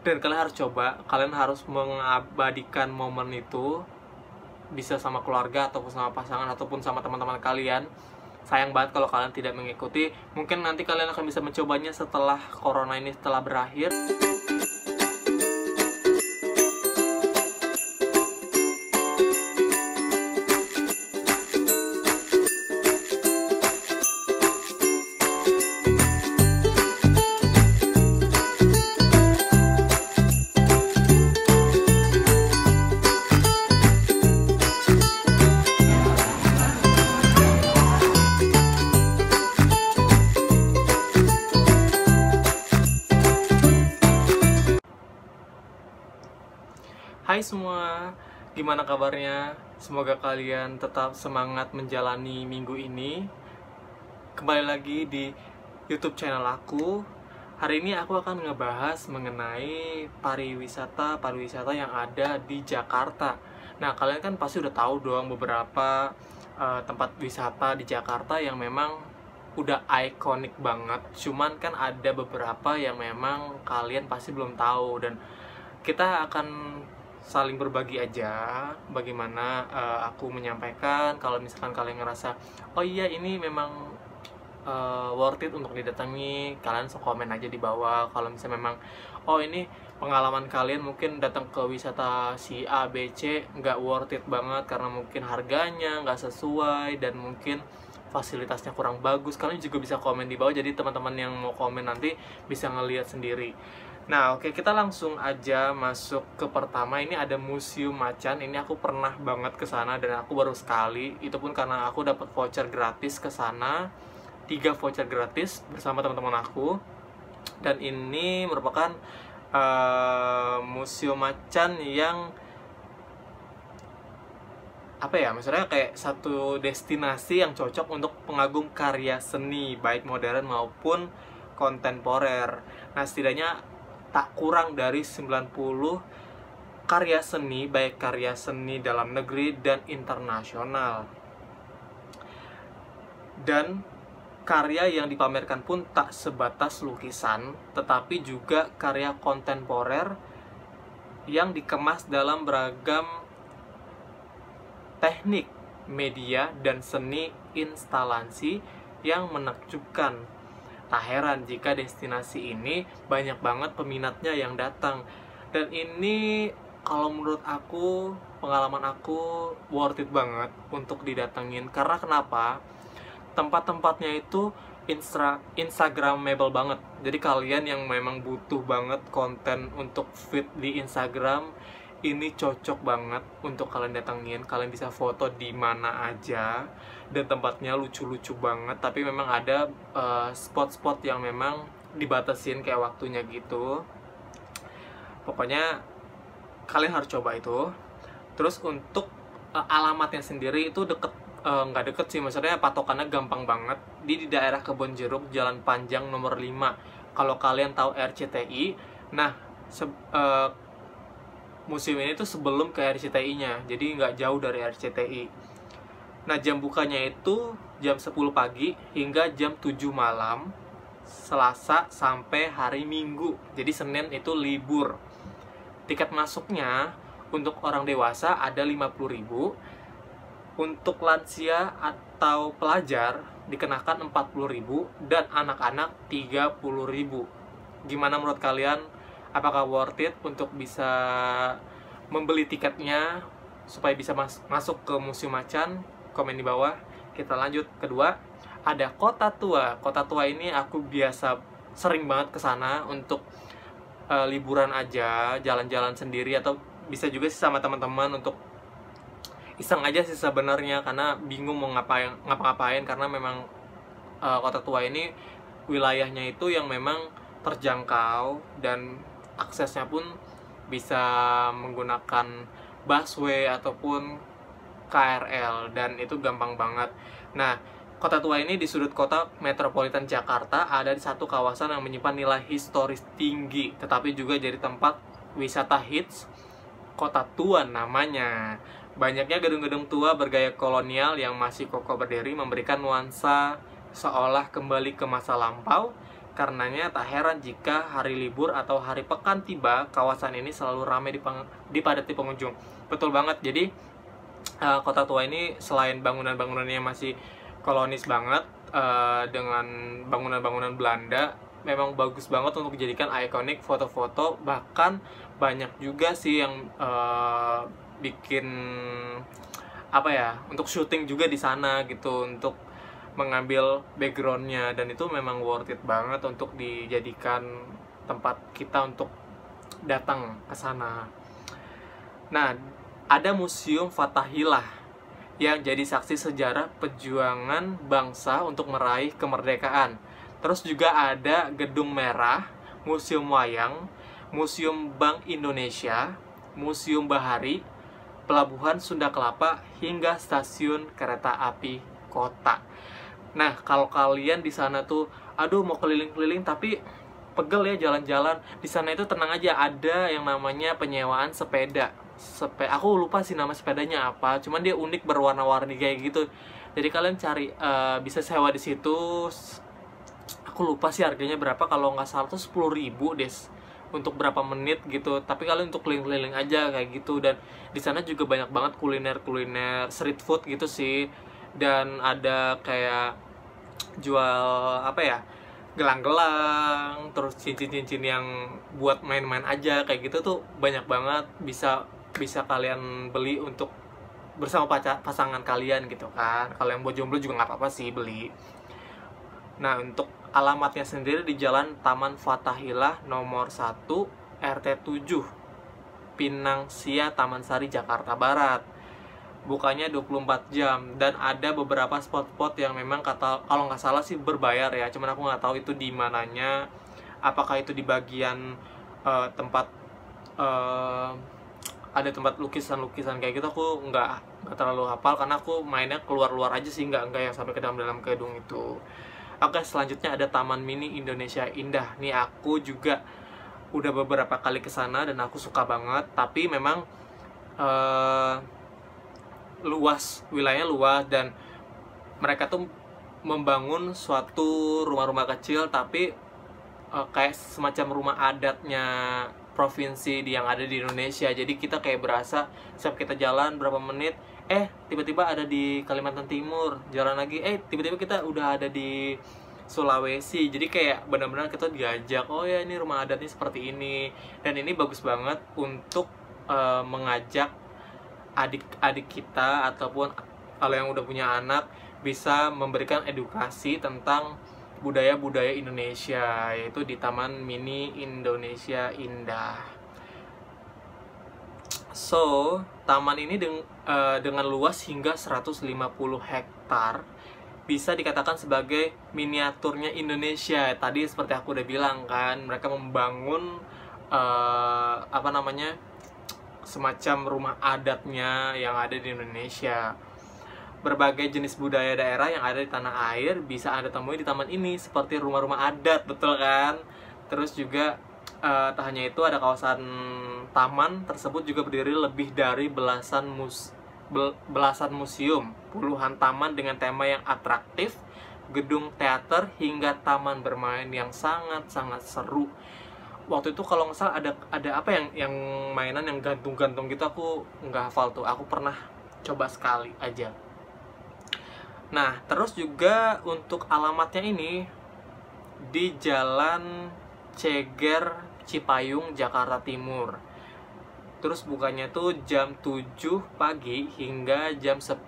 Dan kalian harus coba, kalian harus mengabadikan momen itu, bisa sama keluarga ataupun sama pasangan ataupun sama teman-teman kalian. Sayang banget kalau kalian tidak mengikuti. Mungkin nanti kalian akan bisa mencobanya setelah corona ini setelah berakhir. Hai semua, gimana kabarnya? Semoga kalian tetap semangat menjalani minggu ini. Kembali lagi di YouTube channel aku. Hari ini aku akan ngebahas mengenai pariwisata yang ada di Jakarta. Nah, kalian kan pasti udah tahu dong beberapa tempat wisata di Jakarta yang memang udah ikonik banget. Cuman kan ada beberapa yang memang kalian pasti belum tahu, dan kita akan saling berbagi aja bagaimana aku menyampaikan. Kalau misalkan kalian ngerasa oh iya ini memang worth it untuk didatangi, kalian komen aja di bawah. Kalau misalnya memang oh ini pengalaman kalian mungkin datang ke wisata si A, B, C nggak worth it banget karena mungkin harganya nggak sesuai dan mungkin fasilitasnya kurang bagus, kalian juga bisa komen di bawah. Jadi teman-teman yang mau komen nanti bisa ngelihat sendiri. Nah, oke, kita langsung aja masuk ke pertama. Ini ada Museum Macan. Ini aku pernah banget ke sana dan aku baru sekali. Itu pun karena aku dapat voucher gratis ke sana. 3 voucher gratis bersama teman-teman aku. Dan ini merupakan Museum Macan yang apa ya, maksudnya kayak satu destinasi yang cocok untuk pengagum karya seni baik modern maupun kontemporer. Nah, setidaknya tak kurang dari 90 karya seni, baik karya seni dalam negeri dan internasional. Dan karya yang dipamerkan pun tak sebatas lukisan, tetapi juga karya kontemporer yang dikemas dalam beragam teknik, media, dan seni instalasi yang menakjubkan. Tak heran jika destinasi ini banyak banget peminatnya yang datang. Dan ini kalau menurut aku, pengalaman aku worth it banget untuk didatengin. Karena kenapa? Tempat-tempatnya itu Instagramable banget. Jadi kalian yang memang butuh banget konten untuk feed di Instagram, ini cocok banget untuk kalian datengin. Kalian bisa foto di mana aja dan tempatnya lucu-lucu banget. Tapi memang ada spot-spot yang memang dibatasin kayak waktunya gitu. Pokoknya kalian harus coba itu. Terus untuk alamatnya sendiri itu deket, nggak deket sih, maksudnya patokannya gampang banget. Di daerah Kebonjeruk, Jalan Panjang nomor 5. Kalau kalian tahu RCTI, nah museum ini tuh sebelum ke RCTI-nya, jadi nggak jauh dari RCTI. Nah, jam bukanya itu jam 10 pagi hingga jam 7 malam, Selasa sampai hari Minggu. Jadi Senin itu libur. Tiket masuknya untuk orang dewasa ada 50.000, untuk lansia atau pelajar dikenakan 40.000, dan anak-anak 30.000. Gimana menurut kalian? Apakah worth it untuk bisa membeli tiketnya supaya bisa masuk ke Museum Macan? Komen di bawah. Kita lanjut. Kedua, ada Kota Tua. Kota Tua ini aku biasa sering banget ke sana untuk liburan aja, jalan-jalan sendiri, atau bisa juga sih sama teman-teman untuk iseng aja sih sebenarnya, karena bingung mau ngapa-ngapain. Karena memang Kota Tua ini wilayahnya itu yang memang terjangkau dan aksesnya pun bisa menggunakan busway ataupun KRL, dan itu gampang banget. Nah, Kota Tua ini di sudut kota metropolitan Jakarta ada di satu kawasan yang menyimpan nilai historis tinggi, tetapi juga jadi tempat wisata hits. Kota Tua namanya. Banyaknya gedung-gedung tua bergaya kolonial yang masih kokoh berdiri memberikan nuansa seolah kembali ke masa lampau. Karenanya tak heran jika hari libur atau hari pekan tiba, kawasan ini selalu ramai dipadati pengunjung. Betul banget. Jadi Kota Tua ini selain bangunan-bangunannya masih kolonis banget, dengan bangunan-bangunan Belanda, memang bagus banget untuk dijadikan ikonik foto-foto. Bahkan banyak juga sih yang bikin apa ya, untuk syuting juga di sana gitu, untuk mengambil backgroundnya, dan itu memang worth it banget untuk dijadikan tempat kita untuk datang ke sana. Nah, ada Museum Fathahillah yang jadi saksi sejarah perjuangan bangsa untuk meraih kemerdekaan. Terus juga ada Gedung Merah, Museum Wayang, Museum Bank Indonesia, Museum Bahari, Pelabuhan Sunda Kelapa, hingga Stasiun Kereta Api Kota. Nah, kalau kalian di sana tuh, aduh mau keliling-keliling tapi pegel ya jalan-jalan, di sana itu tenang aja, ada yang namanya penyewaan sepeda. Aku lupa sih nama sepedanya apa, cuman dia unik berwarna-warni kayak gitu. Jadi kalian cari, bisa sewa di situ. Aku lupa sih harganya berapa, kalau nggak salah tuh 10.000 deh untuk berapa menit gitu. Tapi kalian untuk keliling-keliling aja kayak gitu. Dan di sana juga banyak banget kuliner-kuliner street food gitu sih. Dan ada kayak jual apa ya, gelang-gelang, terus cincin-cincin yang buat main-main aja kayak gitu tuh banyak banget, bisa kalian beli untuk bersama pasangan kalian gitu kan. Kalau yang buat jomblo juga nggak apa-apa sih beli. Nah, untuk alamatnya sendiri di Jalan Taman Fathahillah nomor 1 RT 7 Pinang Sia, Taman Sari, Jakarta Barat. Bukanya 24 jam, dan ada beberapa spot-spot yang memang kalau nggak salah sih berbayar ya, cuman aku nggak tahu itu di mananya. Apakah itu di bagian tempat ada tempat lukisan-lukisan kayak gitu, aku nggak terlalu hafal karena aku mainnya keluar-luar aja sih, nggak yang sampai ke dalam gedung itu. Oke, selanjutnya ada Taman Mini Indonesia Indah. Nih aku juga udah beberapa kali ke sana dan aku suka banget, tapi memang wilayahnya luas, dan mereka tuh membangun suatu rumah-rumah kecil tapi kayak semacam rumah adatnya provinsi yang ada di Indonesia. Jadi kita kayak berasa setiap kita jalan berapa menit, tiba-tiba ada di Kalimantan Timur, jalan lagi, tiba-tiba kita udah ada di Sulawesi. Jadi kayak benar-benar kita diajak, oh ya ini rumah adatnya seperti ini. Dan ini bagus banget untuk mengajak adik-adik kita, ataupun kalau yang udah punya anak, bisa memberikan edukasi tentang budaya-budaya Indonesia, yaitu di Taman Mini Indonesia Indah. So, taman ini dengan luas hingga 150 hektar bisa dikatakan sebagai miniaturnya Indonesia. Tadi seperti aku udah bilang kan, mereka membangun semacam rumah adatnya yang ada di Indonesia. Berbagai jenis budaya daerah yang ada di tanah air bisa Anda temui di taman ini, seperti rumah-rumah adat, betul kan? Terus juga tak hanya itu, ada kawasan taman tersebut juga berdiri lebih dari belasan museum, puluhan taman dengan tema yang atraktif, gedung teater, hingga taman bermain yang sangat-sangat seru. Waktu itu kalau nggak salah ada apa yang mainan yang gantung-gantung gitu, aku nggak hafal tuh. Aku pernah coba sekali aja. Nah, terus juga untuk alamatnya ini di Jalan Ceger, Cipayung, Jakarta Timur. Terus bukanya tuh jam 7 pagi hingga jam 10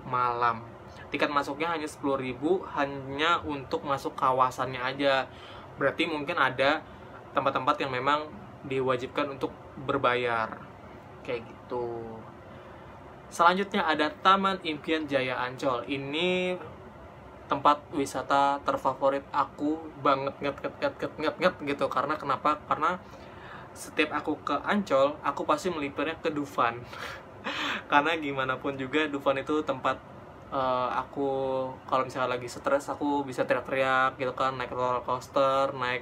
malam. Tiket masuknya hanya 10.000, hanya untuk masuk kawasannya aja. Berarti mungkin ada tempat-tempat yang memang diwajibkan untuk berbayar kayak gitu. Selanjutnya ada Taman Impian Jaya Ancol. Ini tempat wisata terfavorit aku banget, nget gitu. Karena kenapa? Karena setiap aku ke Ancol, aku pasti melipirnya ke Dufan. Karena gimana pun juga Dufan itu tempat aku kalau misalnya lagi stres, aku bisa teriak-teriak gitu kan, naik roller coaster, naik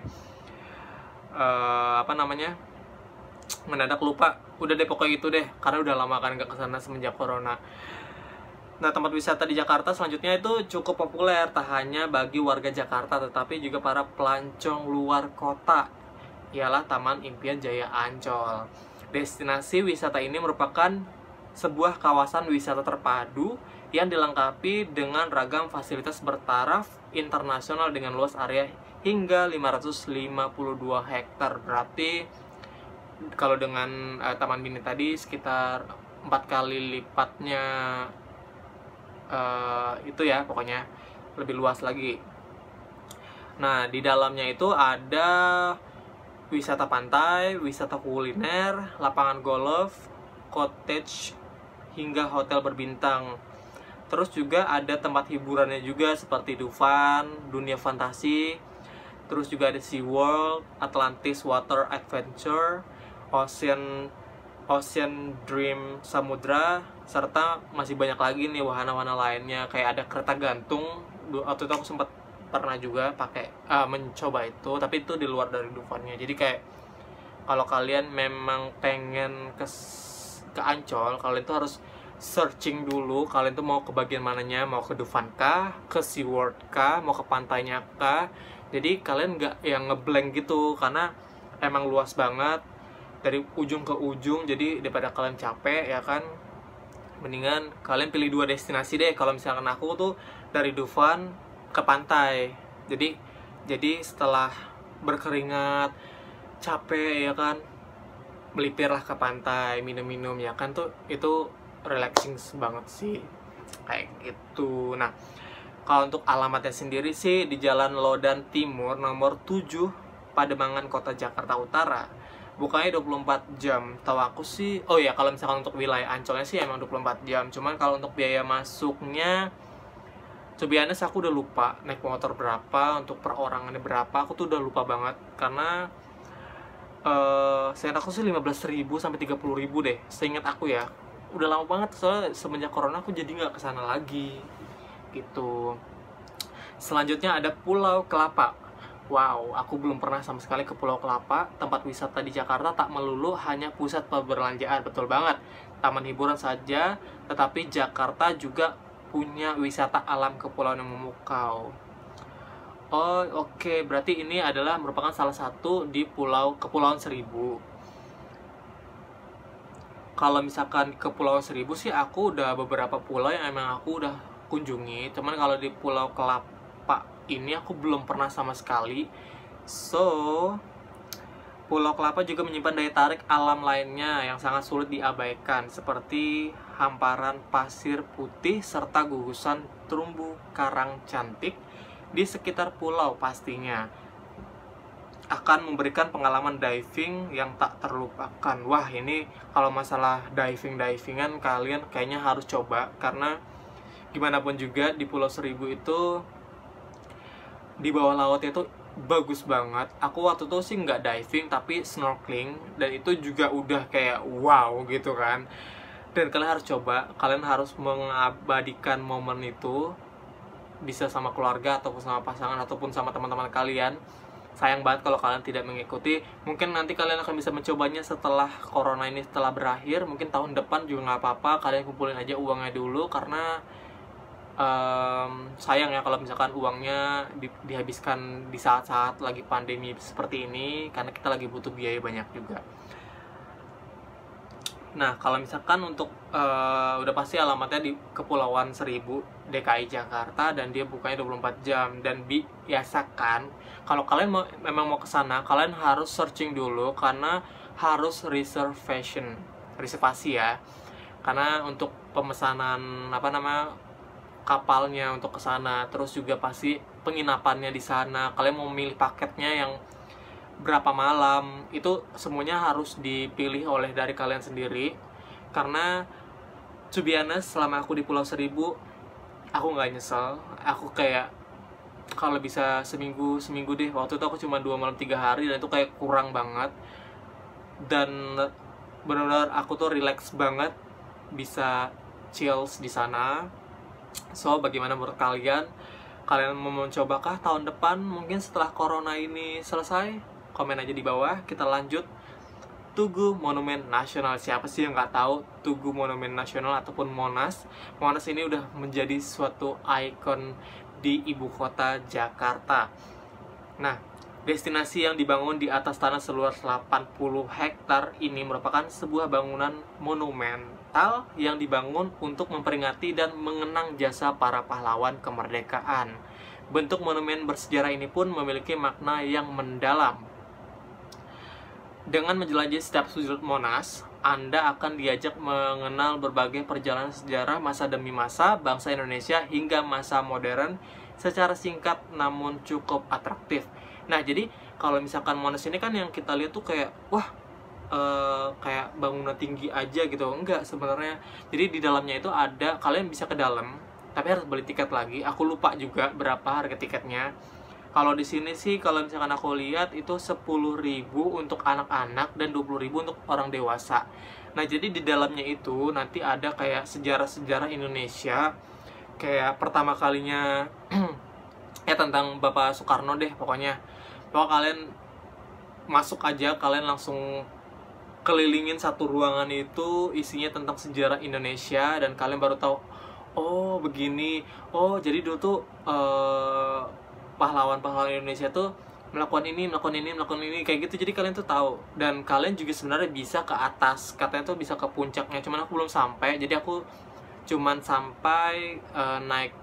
mendadak lupa, udah deh pokoknya gitu deh, karena udah lama kan gak kesana semenjak corona. Nah, tempat wisata di Jakarta selanjutnya itu cukup populer, tak hanya bagi warga Jakarta, tetapi juga para pelancong luar kota, ialah Taman Impian Jaya Ancol. Destinasi wisata ini merupakan sebuah kawasan wisata terpadu yang dilengkapi dengan ragam fasilitas bertaraf internasional dengan luas area hingga 552 hektar. Berarti kalau dengan Taman Mini tadi sekitar 4 kali lipatnya itu ya, pokoknya lebih luas lagi. Nah, di dalamnya itu ada wisata pantai, wisata kuliner, lapangan golf, cottage, hingga hotel berbintang. Terus juga ada tempat hiburannya juga seperti Dufan, Dunia Fantasi. Terus juga ada SeaWorld, Atlantis Water Adventure, Ocean Dream Samudra, serta masih banyak lagi nih wahana-wahana lainnya. Kayak ada kereta gantung. Waktu itu aku sempat pernah juga pakai mencoba itu, tapi itu di luar dari Dufannya. Jadi kayak kalau kalian memang pengen ke Ancol, kalian tuh harus searching dulu kalian tuh mau ke bagian mananya, mau ke Dufan kah, ke SeaWorld kah, mau ke pantainya kah. Jadi kalian nggak yang ngeblank gitu, karena emang luas banget dari ujung ke ujung. Jadi daripada kalian capek ya kan, mendingan kalian pilih 2 destinasi deh. Kalau misalkan aku tuh dari Dufan ke pantai. Jadi setelah berkeringat, capek ya kan, melipirlah ke pantai, minum-minum ya kan, tuh itu relaxing banget sih kayak gitu. Nah, kalau untuk alamatnya sendiri sih di Jalan Lodan Timur nomor 7, Pademangan, Kota Jakarta Utara. Bukanya 24 jam. Tahu aku sih, oh ya, kalau misalkan untuk wilayah Ancolnya sih emang 24 jam. Cuman kalau untuk biaya masuknya, to be honest, aku udah lupa naik motor berapa, untuk perorangannya berapa, aku tuh udah lupa banget. Karena seingat aku sih 15.000 sampai 30.000 deh, seingat aku ya. Udah lama banget, soalnya semenjak corona aku jadi nggak kesana lagi gitu. Selanjutnya ada Pulau Kelapa. Wow, aku belum pernah sama sekali ke Pulau Kelapa. Tempat wisata di Jakarta tak melulu hanya pusat perbelanjaan, betul banget, taman hiburan saja, tetapi Jakarta juga punya wisata alam kepulauan yang memukau. Oh, oke, berarti ini adalah merupakan salah satu di Kepulauan Seribu. Kalau misalkan Kepulauan Seribu sih aku udah beberapa pulau yang emang aku udah kunjungi. Cuman kalau di Pulau Kelapa ini aku belum pernah sama sekali. So, Pulau Kelapa juga menyimpan daya tarik alam lainnya yang sangat sulit diabaikan, seperti hamparan pasir putih serta gugusan terumbu karang cantik di sekitar pulau. Pastinya akan memberikan pengalaman diving yang tak terlupakan. Wah, ini kalau masalah divingan kalian kayaknya harus coba, karena gimana pun juga di Pulau Seribu itu di bawah lautnya itu bagus banget. Aku waktu itu sih nggak diving tapi snorkeling, dan itu juga udah kayak wow gitu kan. Dan kalian harus coba, kalian harus mengabadikan momen itu, bisa sama keluarga ataupun sama pasangan ataupun sama teman-teman kalian. Sayang banget kalau kalian tidak mengikuti. Mungkin nanti kalian akan bisa mencobanya setelah corona ini setelah berakhir. Mungkin tahun depan juga nggak apa-apa, kalian kumpulin aja uangnya dulu, karena sayang ya kalau misalkan uangnya dihabiskan di saat-saat lagi pandemi seperti ini, karena kita lagi butuh biaya banyak juga. Nah, kalau misalkan untuk udah pasti alamatnya di Kepulauan Seribu, DKI Jakarta, dan dia bukanya 24 jam. Dan biasakan kalau kalian memang mau ke sana, kalian harus searching dulu, karena harus reservasi ya. Karena untuk pemesanan kapalnya untuk ke sana, terus juga pasti penginapannya di sana. Kalian mau milih paketnya yang berapa malam, itu semuanya harus dipilih oleh dari kalian sendiri. Karena to be honest, selama aku di Pulau Seribu, aku nggak nyesel. Aku kayak kalau bisa seminggu deh. Waktu itu aku cuma 2 malam 3 hari, dan itu kayak kurang banget. Dan benar-benar aku tuh relax banget, bisa chills di sana. So, bagaimana menurut kalian? Kalian mau mencobakah tahun depan, mungkin setelah corona ini selesai? Komen aja di bawah, kita lanjut. Tugu Monumen Nasional. Siapa sih yang nggak tahu Tugu Monumen Nasional ataupun Monas? Monas ini udah menjadi suatu ikon di ibu kota Jakarta. Nah, destinasi yang dibangun di atas tanah seluas 80 hektar ini merupakan sebuah bangunan monumental yang dibangun untuk memperingati dan mengenang jasa para pahlawan kemerdekaan. Bentuk monumen bersejarah ini pun memiliki makna yang mendalam. Dengan menjelajahi setiap sudut Monas, Anda akan diajak mengenal berbagai perjalanan sejarah masa demi masa bangsa Indonesia hingga masa modern secara singkat namun cukup atraktif. Nah, jadi kalau misalkan Monas ini kan yang kita lihat tuh kayak, wah, kayak bangunan tinggi aja gitu. Enggak sebenarnya. Jadi di dalamnya itu ada, kalian bisa ke dalam, tapi harus beli tiket lagi. Aku lupa juga berapa harga tiketnya. Kalau di sini sih, kalau misalkan aku lihat itu 10.000 untuk anak-anak dan 20.000 untuk orang dewasa. Nah, jadi di dalamnya itu nanti ada kayak sejarah-sejarah Indonesia, kayak pertama kalinya ya tentang Bapak Soekarno deh pokoknya. Pokoknya kalian masuk aja, kalian langsung kelilingin satu ruangan itu isinya tentang sejarah Indonesia dan kalian baru tahu, oh begini, oh jadi dulu tuh pahlawan-pahlawan Indonesia tuh melakukan ini kayak gitu. Jadi kalian tuh tahu, dan kalian juga sebenarnya bisa ke atas, katanya tuh bisa ke puncaknya, cuman aku belum sampai. Jadi aku cuman sampai naik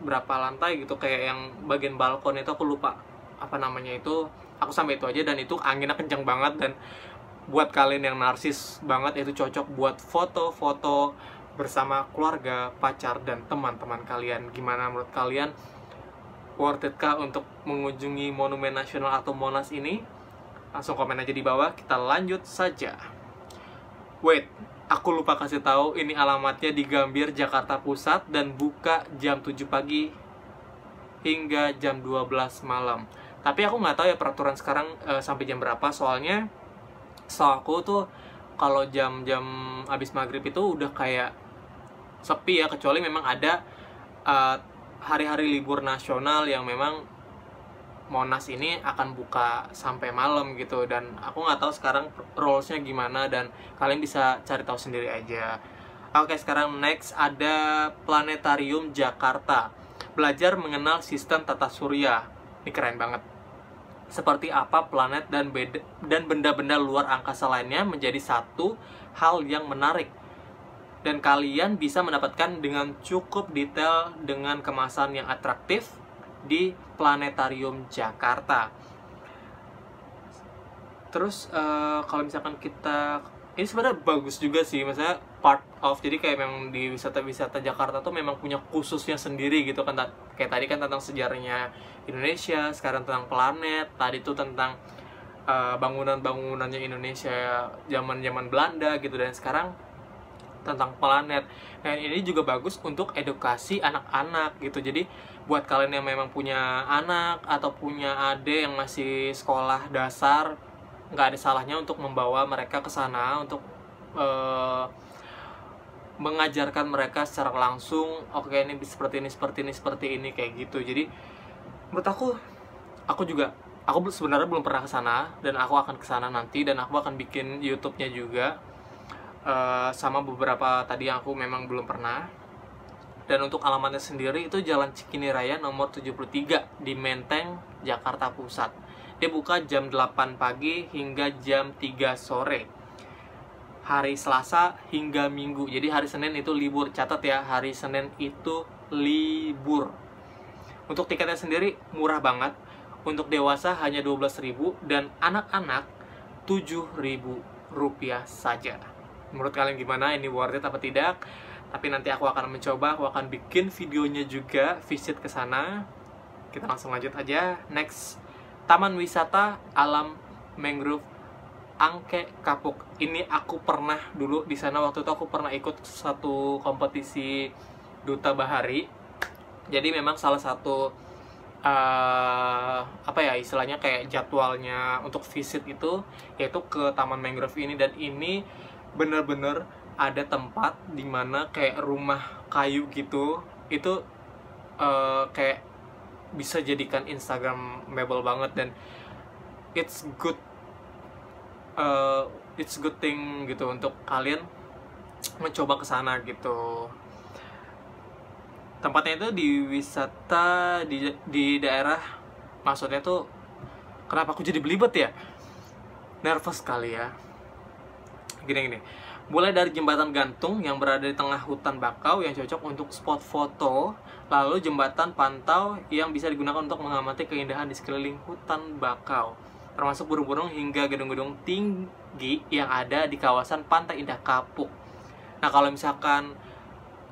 berapa lantai gitu, kayak yang bagian balkon itu aku lupa apa namanya itu. Aku sampai itu aja dan itu anginnya kencang banget, dan buat kalian yang narsis banget itu cocok buat foto-foto bersama keluarga, pacar, dan teman-teman kalian. Gimana menurut kalian? Worth it kah untuk mengunjungi Monumen Nasional atau Monas ini? Langsung komen aja di bawah, kita lanjut saja. Wait, aku lupa kasih tahu, ini alamatnya di Gambir, Jakarta Pusat, dan buka jam 7 pagi hingga jam 12 malam. Tapi aku nggak tahu ya peraturan sekarang sampai jam berapa, soalnya aku tuh kalau jam-jam habis maghrib itu udah kayak sepi ya, kecuali memang ada hari-hari libur nasional yang memang Monas ini akan buka sampai malam gitu. Dan aku nggak tahu sekarang rules-nya gimana, dan kalian bisa cari tahu sendiri aja. Oke, sekarang next ada Planetarium Jakarta. Belajar mengenal sistem tata surya. Ini keren banget. Seperti apa planet dan benda-benda luar angkasa lainnya menjadi satu hal yang menarik. Dan kalian bisa mendapatkan dengan cukup detail dengan kemasan yang atraktif di Planetarium Jakarta. Terus kalau misalkan kita, ini sebenarnya bagus juga sih, maksudnya part of, jadi kayak memang di wisata-wisata Jakarta tuh memang punya khususnya sendiri gitu kan. Kayak tadi kan tentang sejarahnya Indonesia, sekarang tentang planet, tadi tuh tentang bangunan-bangunannya Indonesia zaman-zaman Belanda gitu, dan sekarang tentang planet. Dan ini juga bagus untuk edukasi anak-anak gitu. Jadi buat kalian yang memang punya anak atau punya adik yang masih sekolah dasar, nggak ada salahnya untuk membawa mereka ke sana untuk mengajarkan mereka secara langsung. Oke, ini seperti ini kayak gitu. Jadi menurut aku sebenarnya belum pernah ke sana, dan aku akan ke sana nanti, dan aku akan bikin YouTube-nya juga. Sama beberapa tadi yang aku memang belum pernah. Dan untuk alamatnya sendiri itu Jalan Cikini Raya nomor 73 di Menteng, Jakarta Pusat. Dia buka jam 8 pagi hingga jam 3 sore. Hari Selasa hingga Minggu. Jadi hari Senin itu libur. Catat ya, hari Senin itu libur. Untuk tiketnya sendiri murah banget. Untuk dewasa hanya 12.000 dan anak-anak 7.000 rupiah saja. Menurut kalian gimana? Ini worth it apa tidak? Tapi nanti aku akan mencoba, aku akan bikin videonya juga, visit ke sana. Kita langsung lanjut aja. Next, Taman Wisata Alam Mangrove Angke Kapuk. Ini aku pernah dulu di sana, waktu itu aku pernah ikut satu kompetisi Duta Bahari. Jadi memang salah satu istilahnya kayak jadwalnya untuk visit itu yaitu ke Taman Mangrove ini. Dan ini bener-bener ada tempat dimana kayak rumah kayu gitu, itu kayak bisa jadikan Instagramable banget, dan it's good it's good thing gitu untuk kalian mencoba ke sana gitu. Tempatnya itu di wisata di daerah, maksudnya tuh kenapa aku jadi belibet ya, nervous kali ya. Gini, mulai dari jembatan gantung yang berada di tengah hutan bakau yang cocok untuk spot foto, lalu jembatan pantau yang bisa digunakan untuk mengamati keindahan di sekeliling hutan bakau, termasuk burung-burung hingga gedung-gedung tinggi yang ada di kawasan Pantai Indah Kapuk. Nah, kalau misalkan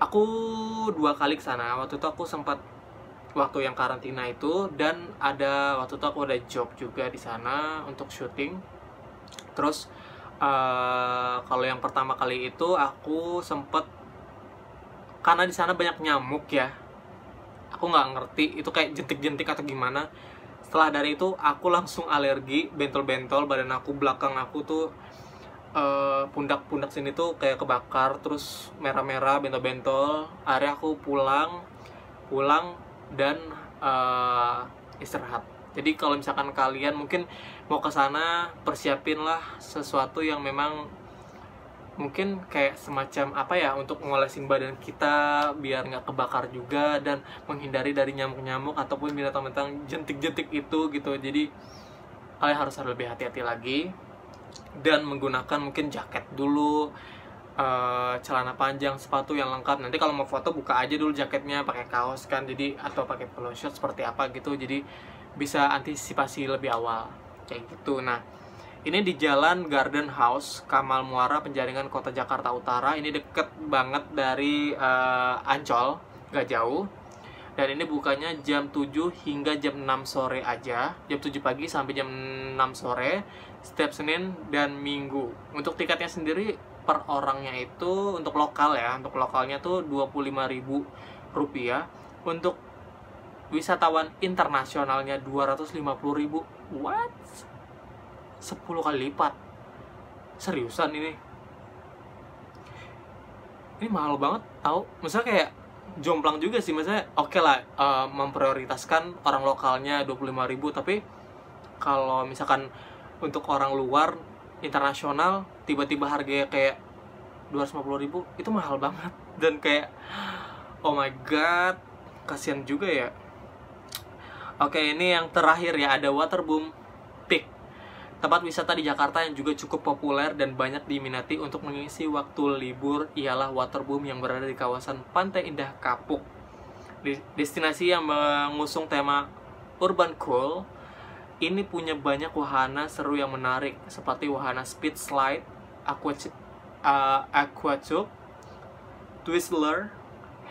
aku 2 kali ke sana, waktu itu aku sempat waktu yang karantina itu, dan waktu itu aku ada job juga di sana untuk syuting. Terus kalau yang pertama kali itu aku sempet, karena di sana banyak nyamuk ya, aku nggak ngerti itu kayak jentik-jentik atau gimana. Setelah dari itu aku langsung alergi, bentol-bentol badan aku, belakang aku tuh pundak-pundak sini tuh kayak kebakar, terus merah-merah, bentol-bentol. Akhirnya aku pulang dan istirahat. Jadi kalau misalkan kalian mungkin mau ke sana, persiapinlah sesuatu yang memang mungkin kayak semacam apa ya, untuk ngolesin badan kita biar nggak kebakar juga, dan menghindari dari nyamuk-nyamuk ataupun binatang-binatang jentik-jentik itu gitu. Jadi kalian harus lebih hati-hati lagi dan menggunakan mungkin jaket dulu, celana panjang, sepatu yang lengkap. Nanti kalau mau foto buka aja dulu jaketnya, pakai kaos kan, jadi atau pakai polo shirt seperti apa gitu, jadi bisa antisipasi lebih awal kayak gitu. Nah, ini di Jalan Garden House, Kamal Muara, Penjaringan, Kota Jakarta Utara. Ini deket banget dari Ancol, gak jauh. Dan ini bukanya jam 7 hingga jam 6 sore aja, jam 7 pagi sampai jam 6 sore setiap Senin dan Minggu. Untuk tiketnya sendiri per orangnya itu untuk lokal ya, untuk lokalnya tuh Rp25.000. Untuk wisatawan internasionalnya 250.000. What? 10 kali lipat. Seriusan ini? Ini mahal banget tau. Maksudnya kayak jomplang juga sih. Maksudnya oke lah, memprioritaskan orang lokalnya 25.000, tapi kalau misalkan untuk orang luar internasional tiba-tiba harganya kayak 250.000, itu mahal banget. Dan kayak oh my god, kasihan juga ya. Oke, ini yang terakhir ya, ada Waterboom Peak. Tempat wisata di Jakarta yang juga cukup populer dan banyak diminati untuk mengisi waktu libur ialah Waterboom yang berada di kawasan Pantai Indah Kapuk. Destinasi yang mengusung tema Urban Cool, ini punya banyak wahana seru yang menarik seperti wahana speed slide, aquatube, Twizzler,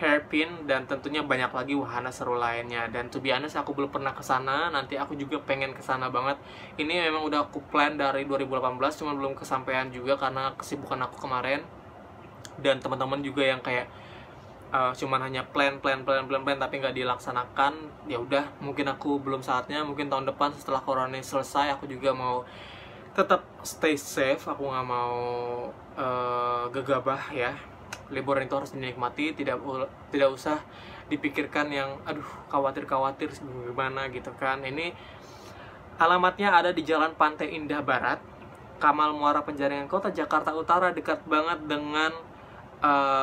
hairpin, dan tentunya banyak lagi wahana seru lainnya. Dan to be honest, aku belum pernah ke sana. Nanti aku juga pengen ke sana banget. Ini memang udah aku plan dari 2018, cuma belum kesampaian juga karena kesibukan aku kemarin. Dan teman-teman juga yang kayak cuman hanya plan tapi nggak dilaksanakan. Ya udah, mungkin aku belum saatnya. Mungkin tahun depan setelah corona selesai, aku juga mau tetap stay safe. Aku nggak mau gegabah ya. Liburan itu harus dinikmati, tidak usah dipikirkan yang aduh khawatir gimana gitu kan. Ini alamatnya ada di Jalan Pantai Indah Barat, Kamal Muara, Penjaringan, Kota Jakarta Utara, dekat banget dengan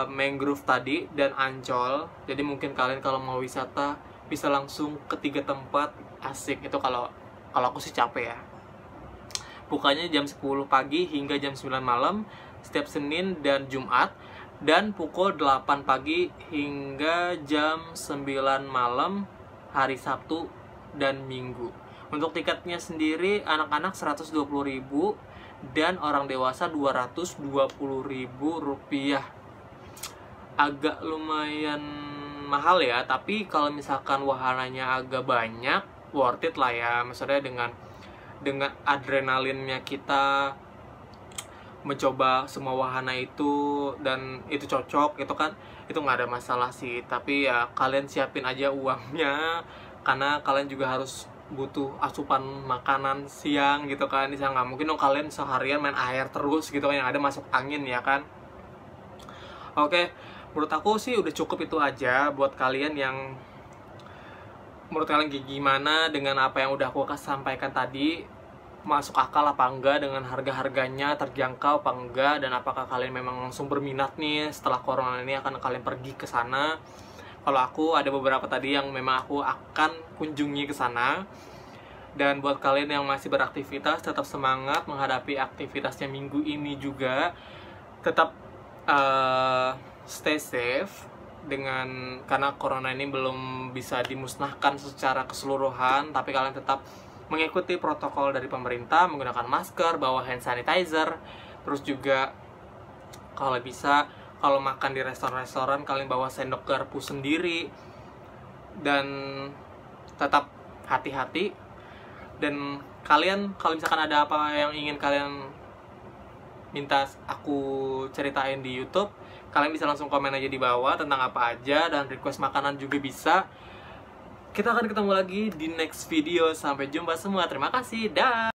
mangrove tadi dan Ancol. Jadi mungkin kalian kalau mau wisata bisa langsung ke 3 tempat, asik. Itu kalau aku sih capek ya. Bukanya jam 10 pagi hingga jam 9 malam setiap Senin dan Jumat, dan pukul 8 pagi hingga jam 9 malam hari Sabtu dan Minggu. Untuk tiketnya sendiri, anak-anak 120.000 dan orang dewasa 220.000 rupiah. Agak lumayan mahal ya, tapi kalau misalkan wahananya agak banyak, worth it lah ya. Maksudnya dengan adrenalinnya kita mencoba semua wahana itu, dan itu cocok, itu kan itu nggak ada masalah sih. Tapi ya kalian siapin aja uangnya, karena kalian juga harus butuh asupan makanan siang gitu kan. Bisa nggak mungkin dong kalian seharian main air terus gitu kan, yang ada masuk angin ya kan. Oke, menurut aku sih udah cukup itu aja buat kalian yang menurut kalian gimana dengan apa yang udah aku sampaikan tadi. masuk akal apa enggak, dengan harga-harganya terjangkau apa enggak, dan apakah kalian memang langsung berminat nih setelah corona ini akan kalian pergi ke sana. Kalau aku ada beberapa tadi yang memang aku akan kunjungi ke sana. Dan buat kalian yang masih beraktivitas, tetap semangat menghadapi aktivitasnya minggu ini juga. Tetap stay safe karena corona ini belum bisa dimusnahkan secara keseluruhan, tapi kalian tetap mengikuti protokol dari pemerintah, menggunakan masker, bawa hand sanitizer, terus juga kalau bisa kalau makan di restoran-restoran kalian bawa sendok garpu sendiri, dan tetap hati-hati. Dan kalian kalau misalkan ada apa yang ingin kalian minta aku ceritain di YouTube, kalian bisa langsung komen aja di bawah tentang apa aja, dan request makanan juga bisa. Kita akan ketemu lagi di next video. Sampai jumpa semua. Terima kasih. Dah.